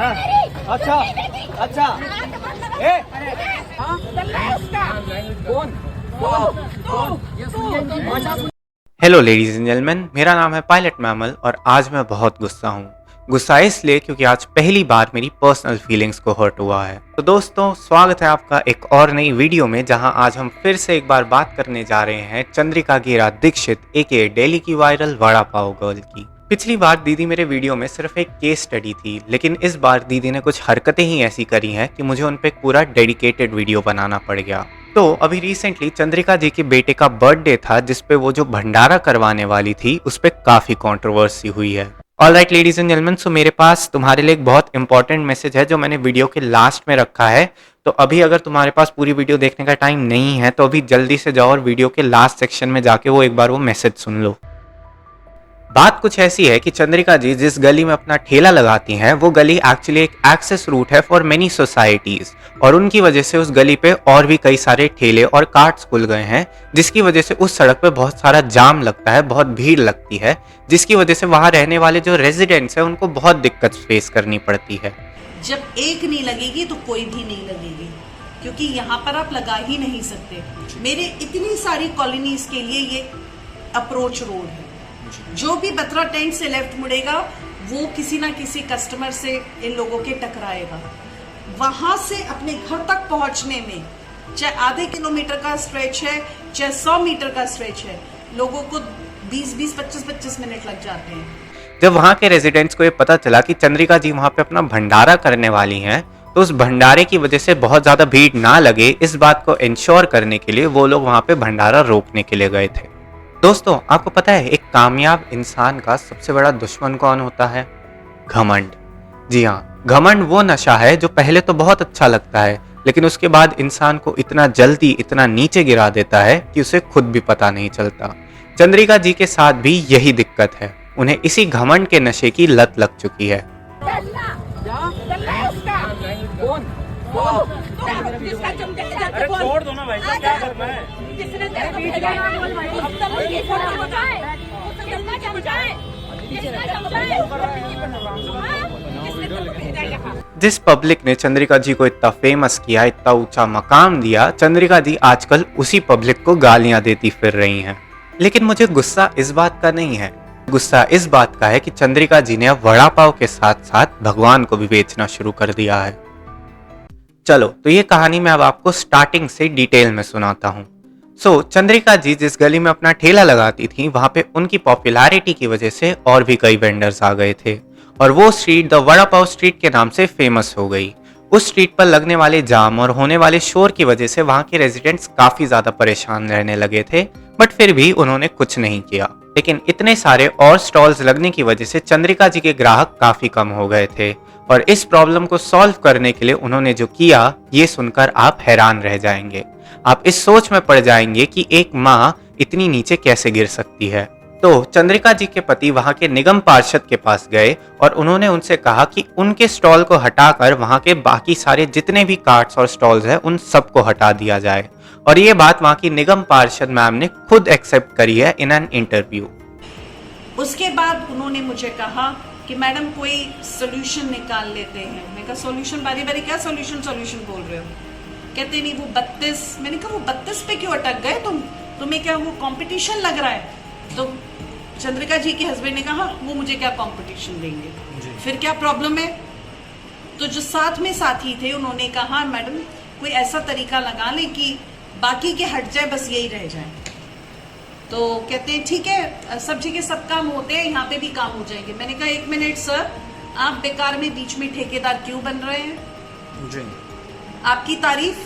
अच्छा अच्छा ए कौन हेलो लेडीज एंड जेंटलमैन, मेरा नाम है पायलट मैमल और आज मैं बहुत गुस्सा हूँ। गुस्सा इसलिए क्योंकि आज पहली बार मेरी पर्सनल फीलिंग्स को हर्ट हुआ है। तो दोस्तों, स्वागत है आपका एक और नई वीडियो में, जहां आज हम फिर से एक बार बात करने जा रहे हैं चंद्रिका गेरा दीक्षित एके दिल्ली की वायरल वड़ा पाव गर्ल की। पिछली बार दीदी मेरे वीडियो में सिर्फ एक केस स्टडी थी, लेकिन इस बार दीदी ने कुछ हरकतें ही ऐसी करी हैं कि मुझे उन पर पूरा डेडिकेटेड वीडियो बनाना पड़ गया। तो अभी रिसेंटली चंद्रिका जी के बेटे का बर्थडे था, जिसपे वो जो भंडारा करवाने वाली थी उस पर काफी कंट्रोवर्सी हुई है। ऑलराइट लेडीज एंड जेंटलमैन, सो मेरे पास तुम्हारे लिए एक बहुत इंपॉर्टेंट मैसेज है जो मैंने वीडियो के लास्ट में रखा है। तो अभी अगर तुम्हारे पास पूरी वीडियो देखने का टाइम नहीं है तो अभी जल्दी से जाओ और वीडियो के लास्ट सेक्शन में जाके वो एक बार वो मैसेज सुन लो। बात कुछ ऐसी है कि चंद्रिका जी जिस गली में अपना ठेला लगाती हैं वो गली एक्चुअली एक एक्सेस रूट है फॉर मेनी सोसाइटीज, और उनकी वजह से उस गली पे और भी कई सारे ठेले और कार्ट्स खुल गए हैं, जिसकी वजह से उस सड़क पे बहुत सारा जाम लगता है, बहुत भीड़ लगती है, जिसकी वजह से वहां रहने वाले जो रेजिडेंट्स हैं उनको बहुत दिक्कत फेस करनी पड़ती है। जब एक नहीं लगेगी तो कोई भी नहीं लगेगी, क्योंकि यहाँ पर आप लगा ही नहीं सकते। मेरे इतनी सारी कॉलोनीज के लिए ये अप्रोच रोड है। जो भी बत्रा टेंट से लेफ्ट मुड़ेगा वो किसी ना किसी कस्टमर से इन लोगों के टकराएगा। वहां से अपने घर तक पहुंचने में चाहे आधे किलोमीटर का स्ट्रेच है चाहे 100 मीटर का स्ट्रेच है, लोगों को 20-20, 25-25 मिनट लग जाते हैं। जब वहां के रेजिडेंट्स को ये पता चला कि चंद्रिका जी वहां पे अपना भंडारा करने वाली हैं, तो उस भंडारे की वजह से बहुत ज्यादा भीड़ ना लगे, इस बात को इंश्योर करने के लिए वो लोग वहां पे भंडारा रोकने के लिए गए थे। दोस्तों, आपको पता है एक कामयाब इंसान का सबसे बड़ा दुश्मन कौन होता है? घमंड। जी हाँ, घमंड वो नशा है जो पहले तो बहुत अच्छा लगता है, लेकिन उसके बाद इंसान को इतना जल्दी इतना नीचे गिरा देता है कि उसे खुद भी पता नहीं चलता। चंद्रिका जी के साथ भी यही दिक्कत है, उन्हें इसी घमंड के नशे की लत लग चुकी है। छोड़ दो ना भाई, क्या करना है? जिस पब्लिक ने चंद्रिका जी को इतना फेमस किया, इतना ऊंचा मकाम दिया, चंद्रिका जी आजकल उसी पब्लिक को गालियां देती फिर रही हैं। लेकिन मुझे गुस्सा इस बात का नहीं है, गुस्सा इस बात का है कि चंद्रिका जी ने अब वड़ा पाव के साथ साथ भगवान को भी बेचना शुरू कर दिया है। चलो, तो ये कहानी मैं अब आपको स्टार्टिंग से डिटेल में सुनाता हूँ। चंद्रिका जी जिस गली में अपना ठेला लगाती थी, वहां पे उनकी पॉपुलैरिटी की वजह से और भी कई वेंडर्स आ गए थे, और वो street the vada pav street के नाम से फेमस हो गई। उस स्ट्रीट पर लगने वाले जाम और होने वाले शोर की वजह से वहां के रेजिडेंट्स काफी ज्यादा परेशान रहने लगे थे, बट फिर भी उन्होंने कुछ नहीं किया। लेकिन इतने सारे और स्टॉल्स लगने की वजह से चंद्रिका जी के ग्राहक काफी कम हो गए थे, और इस प्रॉब्लम को सॉल्व करने के लिए उन्होंने जो किया, ये सुनकर आप हैरान रह जाएंगे। आप इस सोच में पड़ जाएंगे कि एक माँ इतनी नीचे कैसे गिर सकती है। तो चंद्रिका जी के पति वहां के निगम पार्षद के पास गए और उन्होंने उनसे कहा कि उनके स्टॉल को हटाकर वहां के बाकी सारे जितने भी कार्ट्स और स्टॉल्स हैं उन सबको हटा दिया जाए, और ये बात वहां की निगम पार्षद मैम ने खुद एक्सेप्ट करी है इन एन इंटरव्यू। उसके बाद उन्होंने मुझे कहा कि मैडम कोई सोल्यूशन निकाल लेते हैं। मैंने कहा सोल्यूशन? बारी बारी क्या सोल्यूशन बोल रहे हो? कहते नहीं वो 32। मैंने कहा वो 32 पे क्यों अटक गए तुम्हें क्या वो कंपटीशन लग रहा है? तो चंद्रिका जी के हस्बैंड ने कहा वो मुझे क्या कंपटीशन देंगे, फिर क्या प्रॉब्लम है? तो जो साथ में साथी थे उन्होंने कहा मैडम कोई ऐसा तरीका लगा ले कि बाकी के हट जाए, बस यही रह जाए। तो कहते हैं ठीक है, सब जगह सब काम होते हैं, यहाँ पे भी काम हो जाएंगे। मैंने कहा 1 मिनट सर, आप बेकार में बीच में ठेकेदार क्यों बन रहे हैं? जी। आपकी तारीफ?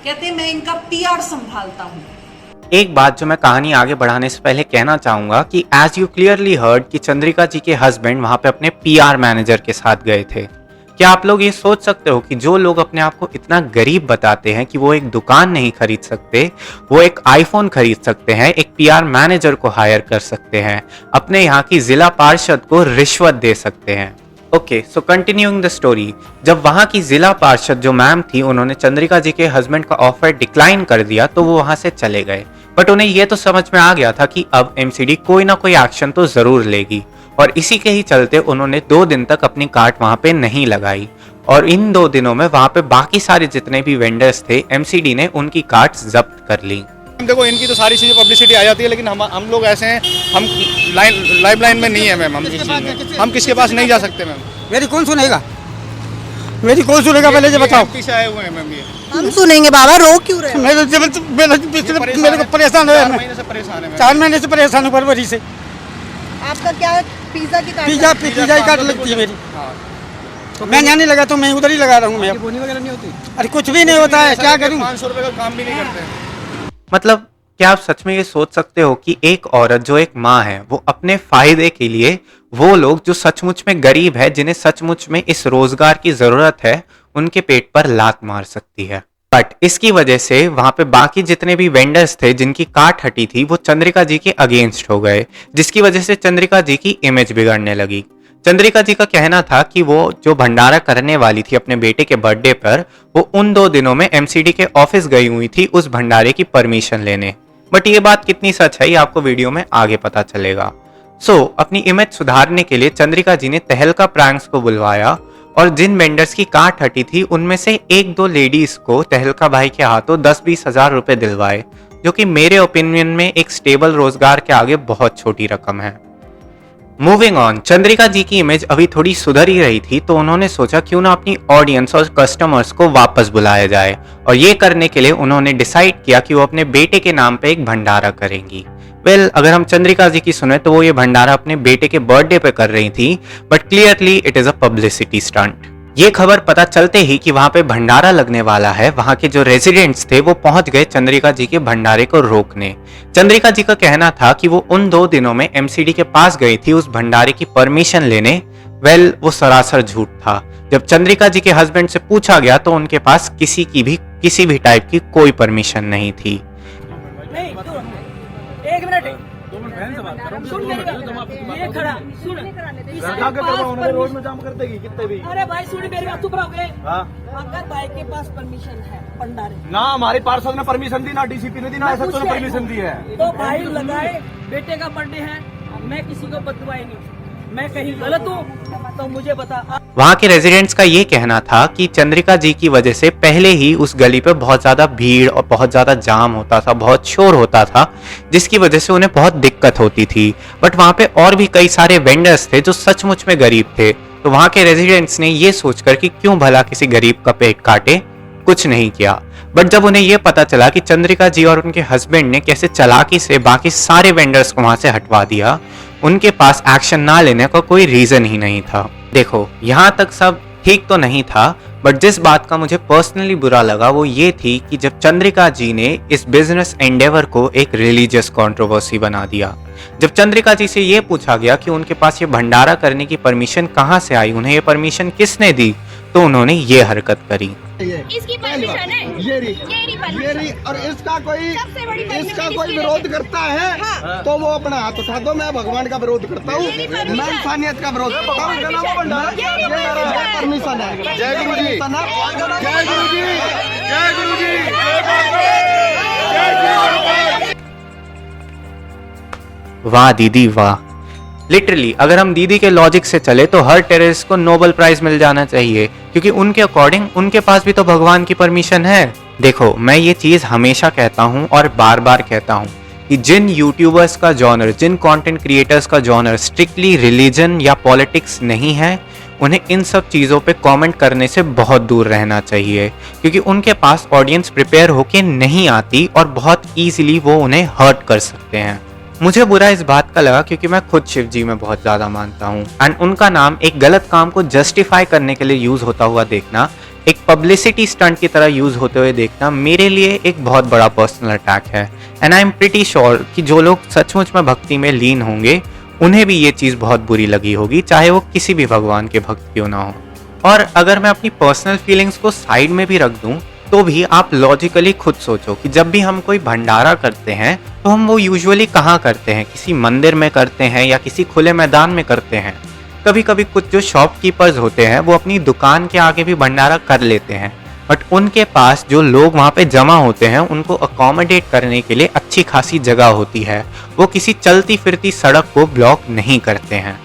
कहते हैं मैं इनका पीआर संभालता हूँ। एक बात जो मैं कहानी आगे बढ़ाने से पहले कहना चाहूंगा कि एज यू क्लियरली हर्ड कि चंद्रिका जी के हस्बैंड वहां पे अपने पीआर मैनेजर के साथ गए थे। क्या आप लोग ये सोच सकते हो कि जो लोग अपने आप को इतना गरीब बताते हैं कि वो एक दुकान नहीं खरीद सकते, वो एक आईफोन खरीद सकते हैं, एक पीआर मैनेजर को हायर कर सकते हैं, अपने यहाँ की जिला पार्षद को रिश्वत दे सकते हैं? Okay, so continuing the story, जब वहां की जिला पार्षद जो मैम थी उन्होंने चंद्रिका जी के हस्बैंड का ऑफर डिक्लाइन कर दिया, तो वो वहां से चले गए। बट उन्हें ये तो समझ में आ गया था कि अब एमसीडी कोई ना कोई एक्शन तो जरूर लेगी, और इसी के ही चलते उन्होंने 2 दिन तक अपनी कार्ट वहां पे नहीं लगाई और इन 2 दिनों में वहां पे बाकी सारे जितने भी वेंडर्स थे एमसीडी ने उनकी कार्ट्स जब्त कर ली। देखो इनकी तो सारी चीज़ें पब्लिसिटी आ जाती है, लेकिन हम लोग ऐसे हैं, हम लाइव लाइन में नहीं है मैम। हम इस चीज़ में हम किसके पास नहीं जा सकते मैम। मेरी कौन सुनेगा, मेरी कौन सुनेगा, पहले ये बताओ। पीछे आए हुए हैं मैम, ये हम सुनेंगे बाबा, रो क्यों रहे हो? मेरे को परेशान है, 4 महीने से परेशान है। 4 महीने से परेशान हूँ फरवरी से। आपका क्या पिज्जा की कार्ड? पिज्जा की कार्ड लगती है मेरी। तो मैं यहाँ नहीं लगा तो मैं उधर ही लगा रहा हूँ। मैं बोनी वगैरह नहीं होती? अरे कुछ भी नहीं होता है, क्या करूँ? 500 रुपये का काम भी नहीं करते। मतलब क्या आप सच में ये सोच सकते हो कि एक औरत जो एक माँ है वो अपने फायदे के लिए वो लोग जो सचमुच में गरीब है, जिन्हें सचमुच में इस रोजगार की जरूरत है, उनके पेट पर लात मार सकती है। बट इसकी वजह से वहां पे बाकी जितने भी वेंडर्स थे जिनकी कार्ट हटी थी वो चंद्रिका जी के अगेंस्ट हो गए, जिसकी वजह से चंद्रिका जी की इमेज बिगड़ने लगी। चंद्रिका जी का कहना था कि वो जो भंडारा करने वाली थी अपने बेटे के बर्थडे पर, वो उन 2 दिनों में एमसीडी के ऑफिस गई हुई थी उस भंडारे की परमिशन लेने। बट ये बात कितनी सच है ये आपको वीडियो में आगे पता चलेगा। अपनी इमेज सुधारने के लिए चंद्रिका जी ने तहलका प्रैंक्स को बुलवाया और जिन वेंडर्स की कार्ट हटी थी उनमें से 1-2 लेडीज को तहलका भाई के हाथों 10-20 हजार रुपए दिलवाए, जो कि मेरे ओपिनियन में एक स्टेबल रोजगार के आगे बहुत छोटी रकम है। मूविंग ऑन, चंद्रिका जी की इमेज अभी थोड़ी सुधर ही रही थी तो उन्होंने सोचा क्यों ना अपनी ऑडियंस और कस्टमर्स को वापस बुलाया जाए, और ये करने के लिए उन्होंने डिसाइड किया कि वो अपने बेटे के नाम पे एक भंडारा करेंगी। अगर हम चंद्रिका जी की सुने तो वो ये भंडारा अपने बेटे के बर्थडे पे कर रही थी, but clearly it is a publicity stunt. ये खबर पता चलते ही कि वहां पे भंडारा लगने वाला है, वहां के जो रेजिडेंट्स थे वो पहुंच गए चंद्रिका जी के भंडारे को रोकने। चंद्रिका जी का कहना था कि वो उन 2 दिनों में एमसीडी के पास गई थी उस भंडारे की परमिशन लेने। वो सरासर झूठ था। जब चंद्रिका जी के हस्बैंड से पूछा गया तो उनके पास किसी भी टाइप की कोई परमिशन नहीं थी। एक मिनट, सुन मेरी बात, ये खड़ा सुन, रोड में जाम कर देगी कितने भी। अरे भाई सुन मेरी बात, चुप रहोगे? अगर भाई के पास परमिशन है भंडारे, ना हमारे पार्षद ने परमिशन दी, ना डीसीपी ने दी, ना एसएचओ ने परमिशन दी है, तो भाई लगाए बेटे का बर्थडे है, मैं किसी को बददुआई नहीं, मैं कहीं गलत हूँ तो मुझे बता। वहां के रेजिडेंट्स का ये कहना था कि चंद्रिका जी की वजह से पहले ही उस गली पे बहुत ज्यादा भीड़ और बहुत ज्यादा जाम होता था, बहुत शोर होता था, जिसकी वजह से उन्हें बहुत दिक्कत होती थी। बट वहां पे और भी कई सारे वेंडर्स थे जो सचमुच में गरीब थे, तो वहां के रेजिडेंट्स ने ये सोचकर कि क्यों भला किसी गरीब का पेट काटे, कुछ नहीं किया। बट जब उन्हें यह पता चला कि चंद्रिका जी और उनके हस्बैंड ने कैसे चालाकी से बाकी सारे वेंडर्स को वहां से हटवा दिया, उनके पास एक्शन ना लेने का कोई रीजन ही नहीं था। देखो यहाँ तक सब ठीक तो नहीं था, बट जिस बात का मुझे पर्सनली बुरा लगा वो ये थी कि जब चंद्रिका जी ने इस बिजनेस एंडेवर को एक रिलीजियस कंट्रोवर्सी बना दिया। जब चंद्रिका जी से ये पूछा गया कि उनके पास ये भंडारा करने की परमिशन कहाँ से आई, उन्हें ये परमिशन किसने दी, तो उन्होंने ये हरकत करी। इसकी परमिशन है, ये रही, और इसका कोई विरोध करता है तो वो अपना हाथ उठा दो। मैं भगवान का विरोध करता हूँ, मैं इंसानियत का विरोध करता हूँ। परमिशन है। जय गुरु जी, जय गुरु जी, जय गुरु जी, वाह दीदी वाह। लिटरली अगर हम दीदी के लॉजिक से चले तो हर टेररिस्ट को नोबेल प्राइज मिल जाना चाहिए, क्योंकि उनके अकॉर्डिंग उनके पास भी तो भगवान की परमिशन है। देखो मैं ये चीज हमेशा कहता हूँ और बार बार कहता हूँ कि जिन यूट्यूबर्स का जॉनर, जिन कंटेंट क्रिएटर्स का जॉनर स्ट्रिक्टली रिलीजन या पॉलिटिक्स नहीं है, उन्हें इन सब चीज़ों पे कमेंट करने से बहुत दूर रहना चाहिए, क्योंकि उनके पास ऑडियंस प्रिपेयर होके नहीं आती और बहुत ईजिली वो उन्हें हर्ट कर सकते हैं। मुझे बुरा इस बात का लगा क्योंकि मैं खुद शिव जी में बहुत ज़्यादा मानता हूँ, एंड उनका नाम एक गलत काम को जस्टिफाई करने के लिए यूज़ होता हुआ देखना, एक पब्लिसिटी स्टंट की तरह यूज़ होते हुए देखना मेरे लिए एक बहुत बड़ा पर्सनल अटैक है। And I am pretty sure कि जो लोग सचमुच में भक्ति में लीन होंगे उन्हें भी ये चीज़ बहुत बुरी लगी होगी, चाहे वो किसी भी भगवान के भक्त क्यों ना हो। और अगर मैं अपनी पर्सनल फीलिंग्स को साइड में भी रख दूं तो भी आप लॉजिकली खुद सोचो कि जब भी हम कोई भंडारा करते हैं तो हम वो यूजुअली कहाँ करते हैं, किसी मंदिर में करते हैं या किसी खुले मैदान में करते हैं। कभी कभी कुछ जो शॉपकीपर्स होते हैं वो अपनी दुकान के आगे भी भंडारा कर लेते हैं, बट उनके पास जो लोग वहाँ पे जमा होते हैं उनको अकोमोडेट करने के लिए अच्छी खासी जगह होती है, वो किसी चलती फिरती सड़क को ब्लॉक नहीं करते हैं। कभी कभी कुछ जो शॉपकीपर्स होते हैं वो अपनी दुकान के आगे भी भंडारा कर लेते हैं, बट उनके पास जो लोग वहाँ पे जमा होते हैं उनको अकोमोडेट करने के लिए अच्छी खासी जगह होती है, वो किसी चलती फिरती सड़क को ब्लॉक नहीं करते हैं।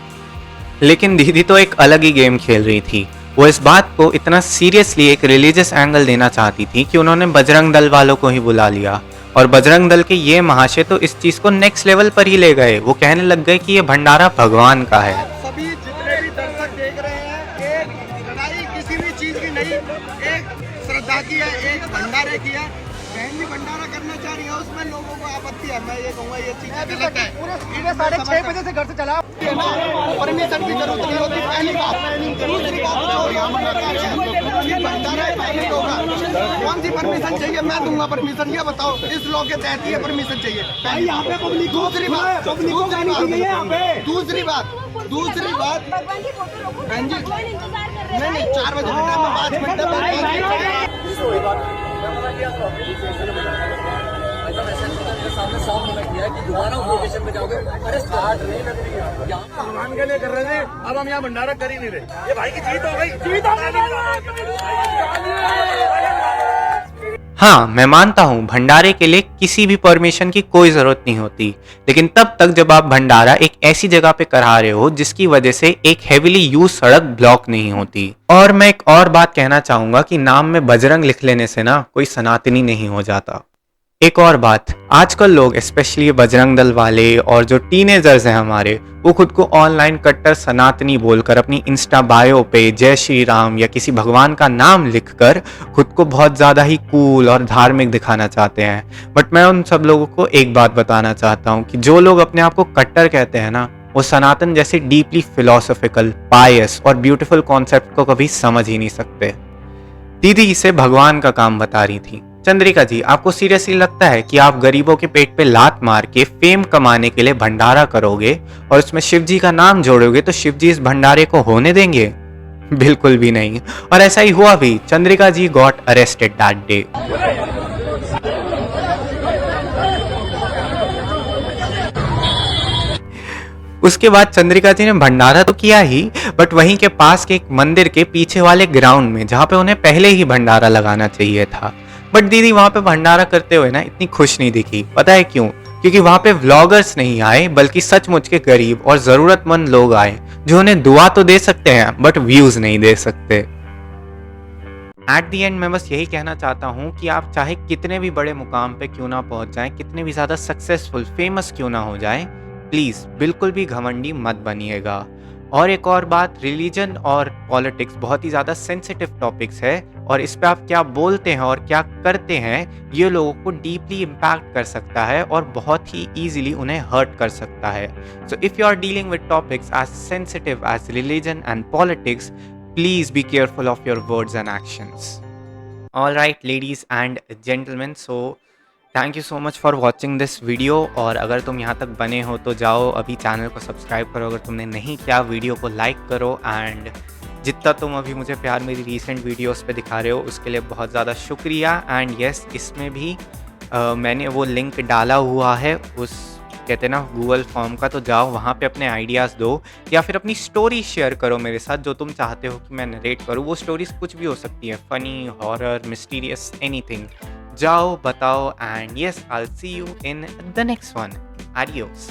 लेकिन दीदी तो एक अलग ही गेम खेल रही थी। वो इस बात को इतना सीरियसली एक रिलीजियस एंगल देना चाहती थी कि उन्होंने बजरंग दल वालों को ही बुला लिया और बजरंग दल के ये महाशय तो इस चीज को नेक्स्ट लेवल पर ही ले गए। वो कहने लग गए कि ये भंडारा भगवान का है। सभी जितने भी दर्शक देख रहे हैं, एक लड़ाई किसी भी चीज की नहीं, एक श्रद्धा की है, एक भंडारे की है। बहन जी भंडारा करना चाह रही है, उसमें लोगों को आपत्ति है। मैं ये कहूँगा ये चीज गलत है। पूरे 6:30 बजे से घर से चला परमिशन की जरूरत नहीं होती। पहली बात, दूसरी बात जो यहाँ भंडारा पहले होगा, कौन सी परमिशन चाहिए? मैं दूंगा परमिशन। ये बताओ, इस लॉ के तहत ये परमिशन चाहिए। यहाँ पे पब्लिक, दूसरी बात, दूसरी बात बहन जी नहीं 4 बजे का टाइम, 5 मिनट भगवान के लिए कर रहे थे, अब हम यहाँ भंडारा कर ही नहीं रहे। ये भाई की जीत हो गई, जीत हो गई। हाँ, मैं मानता हूँ भंडारे के लिए किसी भी परमिशन की कोई जरूरत नहीं होती, लेकिन तब तक जब आप भंडारा एक ऐसी जगह पे करा रहे हो जिसकी वजह से एक हेविली यूज सड़क ब्लॉक नहीं होती। और मैं एक और बात कहना चाहूंगा कि नाम में बजरंग लिख लेने से ना कोई सनातनी नहीं हो जाता। एक और बात, आजकल लोग स्पेशली बजरंग दल वाले और जो टीनेजर्स हैं हमारे, वो खुद को ऑनलाइन कट्टर सनातनी बोलकर अपनी इंस्टा बायो पे जय श्री राम या किसी भगवान का नाम लिखकर खुद को बहुत ज़्यादा ही कूल और धार्मिक दिखाना चाहते हैं। बट मैं उन सब लोगों को एक बात बताना चाहता हूँ कि जो लोग अपने आप को कट्टर कहते हैं ना, वो सनातन जैसे डीपली फिलोसॉफिकल, पायस और ब्यूटीफुल कॉन्सेप्ट को कभी समझ ही नहीं सकते। दीदी इसे भगवान का काम बता रही थी। चंद्रिका जी, आपको सीरियसली लगता है कि आप गरीबों के पेट पे लात मार के फेम कमाने के लिए भंडारा करोगे और उसमें शिव जी का नाम जोड़ोगे तो शिव जी इस भंडारे को होने देंगे? बिल्कुल भी नहीं। और ऐसा ही हुआ भी। चंद्रिका जी गॉट अरेस्टेड दैट डे। उसके बाद चंद्रिका जी ने भंडारा तो किया ही, बट वहीं के पास के एक मंदिर के पीछे वाले ग्राउंड में, जहां पे उन्हें पहले ही भंडारा लगाना चाहिए था, बट दीदी वहां पे भंडारा करते हुए ना इतनी खुश नहीं दिखी। पता है क्यों? क्योंकि वहां पे व्लॉगर्स नहीं आए, बल्कि सचमुच के गरीब और जरूरतमंद लोग आए जो उन्हें दुआ तो दे सकते हैं बट व्यूज नहीं दे सकते। एट दी एंड मैं बस यही कहना चाहता हूँ कि आप चाहे कितने भी बड़े मुकाम पे क्यों ना पहुंच जाएं, कितने भी ज्यादा सक्सेसफुल, फेमस क्यों ना हो जाएं, प्लीज बिल्कुल भी घमंडी मत बनिएगा। और एक और बात, रिलीजन और पॉलिटिक्स बहुत ही ज़्यादा सेंसिटिव टॉपिक्स है और इस पे आप क्या बोलते हैं और क्या करते हैं ये लोगों को डीपली इम्पैक्ट कर सकता है और बहुत ही ईजिली उन्हें हर्ट कर सकता है। So if you are dealing with topics as sensitive as religion and politics, please be careful of your words and actions. All right ladies and gentleman, so thank you so much for watching this video. और अगर तुम यहाँ तक बने हो तो जाओ अभी चैनल को सब्सक्राइब करो, अगर तुमने नहीं किया वीडियो को लाइक करो। एंड जितना तुम अभी मुझे प्यार मेरी रीसेंट वीडियोस पे दिखा रहे हो उसके लिए बहुत ज़्यादा शुक्रिया। एंड यस, इसमें भी मैंने वो लिंक डाला हुआ है उस कहते हैं ना गूगल फॉर्म का, तो जाओ वहाँ पे अपने आइडियाज़ दो या फिर अपनी स्टोरी शेयर करो मेरे साथ जो तुम चाहते हो कि मैं नरेट करूँ। वो स्टोरीज कुछ भी हो सकती है, फनी, हॉरर, मिस्टीरियस, एनीथिंग। जाओ बताओ। And yes, I will see you in the next one. Adios.